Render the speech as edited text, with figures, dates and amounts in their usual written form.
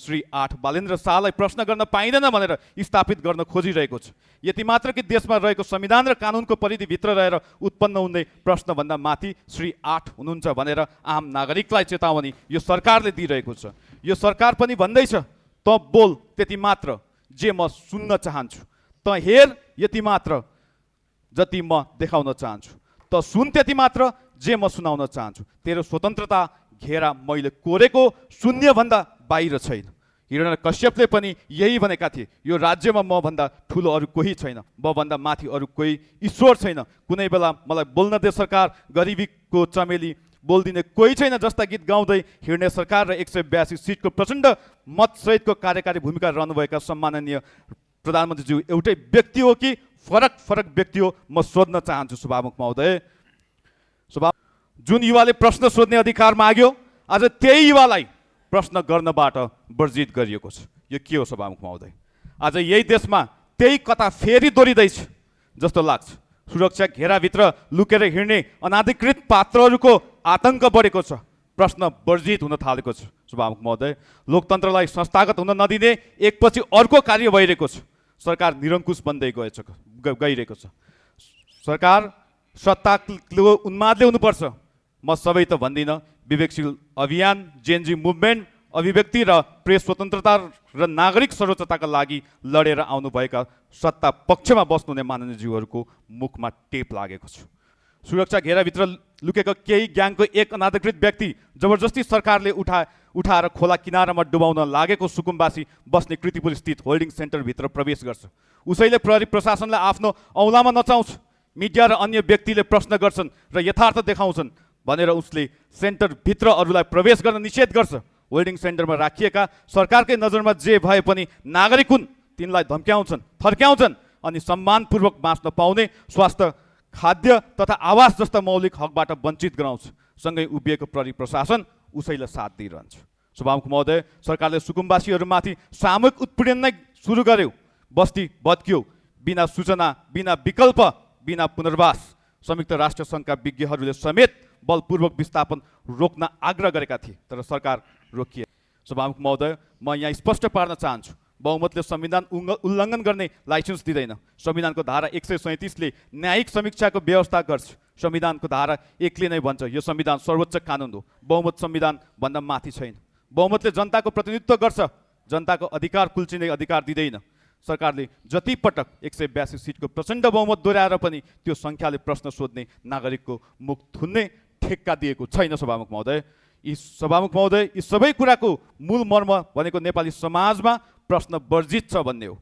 श्री 8 बालेन्द्र शाहलाई प्रश्न गर्न पाइँदैन भनेर स्थापित गर्न खोजिरहेको छ। यति मात्र कि देशमा रहेको संविधान र कानुनको परिधिभित्र रहेर उत्पन्न हुने प्रश्नभन्दा माथि श्री 8 हुनुहुन्छ भनेर आम नागरिकलाई चेतावनी यो सरकारले दिइरहेको छ। यो सरकार पनि भन्दैछ त बोल त्यति मात्र जे म सुन्न चाहन्छु, त हेर यति मात्र जति म देखाउन चाहन्छु, त सुन त्यति मात्र जे म सुनाउन चाहन्छु। तेरो स्वतन्त्रता घेरा मैले कोरेको शून्यभन्दा बाहिर छैन। हिरण्यकश्यपले पनि यही भनेका थिए, यो राज्यमा म भन्दा ठुलो अरू कोही छैन, म भन्दा माथि अरू कोही ईश्वर छैन। कुनै बेला मलाई बोल्न दे सरकार, गरिबीको चमेली बोल्दिने कोही छैन जस्ता गीत गाउँदै हिँड्ने सरकार र 182 सिटको प्रचण्ड मतसहितको कार्यकारी भूमिका रहनुभएका सम्माननीय प्रधानमन्त्रीज्यू एउटै व्यक्ति हो कि फरक फरक व्यक्ति हो, म सोध्न चाहन्छु सभामुख महोदय। जुन युवाले प्रश्न सोध्ने अधिकार माग्यो, आज त्यही युवालाई प्रश्न गर्नबाट वर्जित गरिएको छ। यो के हो सभामुख महोदय? आज यही देशमा त्यही कता फेरि दोहोरिँदैछ जस्तो लाग्छ। सुरक्षा घेराभित्र लुकेर हिँड्ने अनाधिकृत पात्रहरूको आतंक बढेको छ, प्रश्न वर्जित हुन थालेको छ। सभामुख महोदय, लोकतन्त्रलाई संस्थागत हुन नदिने एकपछि अर्को कार्य भइरहेको छ। सरकार निरङ्कुश बन्दै गइरहेको छ। सरकार सत्ताको उन्मादले हुनुपर्छ। म सबै त भन्दिनँ, विवेकशील अभियान, जेएनजी मुभमेन्ट, अभिव्यक्ति र प्रेस स्वतन्त्रता र नागरिक सर्वोच्चताका लागि लडेर आउनुभएका सत्ता पक्षमा बस्नुहुने माननीयज्यूहरूको मुखमा टेप लागेको छ। सुरक्षा घेराभित्र लुकेको केही ग्याङको एक अनाधिकृत व्यक्ति जबरजस्ती सरकारले उठाएर खोला किनारामा डुबाउन लागेको सुकुम्बासी बस्ने कृतिपुर स्थित होल्डिङ सेन्टरभित्र प्रवेश गर्छ। उसैले प्रहरी प्रशासनलाई आफ्नो औँलामा नचाउँछ। मिडिया र अन्य व्यक्तिले प्रश्न गर्छन् र यथार्थ देखाउँछन् भनेर उसले सेन्टरभित्र अरूलाई प्रवेश गर्न निषेध गर्छ। होल्डिङ सेन्टरमा राखिएका सरकारकै नजरमा जे भए पनि नागरिक हुन्, तिनलाई धम्क्याउँछन्, थर्क्याउँछन् अनि सम्मानपूर्वक बाँच्न पाउने स्वास्थ्य, खाद्य तथा आवास जस्ता मौलिक हकबाट वञ्चित गराउँछ। सँगै उभिएको प्रहरी प्रशासन उसैलाई साथ दिइरहन्छ। सभामुख महोदय, सरकारले सुकुम्बासीहरूमाथि सामूहिक उत्पीडन नै सुरु गर्यो। बस्ती भत्कियो, बिना सूचना, बिना विकल्प, बिना पुनर्वास। संयुक्त राष्ट्र सङ्घका विज्ञहरूले समेत बलपूर्वक विस्थापन रोक्न आग्रह गरेका थिए, तर सरकार रोकिए। सभामुख महोदय, म यहाँ स्पष्ट पार्न चाहन्छु, बहुमतले संविधान उल्लङ्घन गर्ने लाइसेन्स दिँदैन। संविधानको धारा 137ले न्यायिक समीक्षाको व्यवस्था गर्छ। संविधानको धारा 1ले नै भन्छ यो संविधान सर्वोच्च कानुन हो, बहुमत संविधान भन्दा माथि छैन। बहुमतले जनताको प्रतिनिधित्व गर्छ, जनताको अधिकार कुल्चिने अधिकार दिँदैन। सरकारले जति पटक 182 सिटको प्रचण्ड बहुमत दोहोऱ्याएर पनि त्यो सङ्ख्याले प्रश्न सोध्ने नागरिकको मुख थुन्ने ठेक्का दिएको छैन। सभामुख महोदय, यी सबै कुराको मूल मर्म भनेको नेपाली समाजमा प्रश्न वर्जित छ भन्ने हो।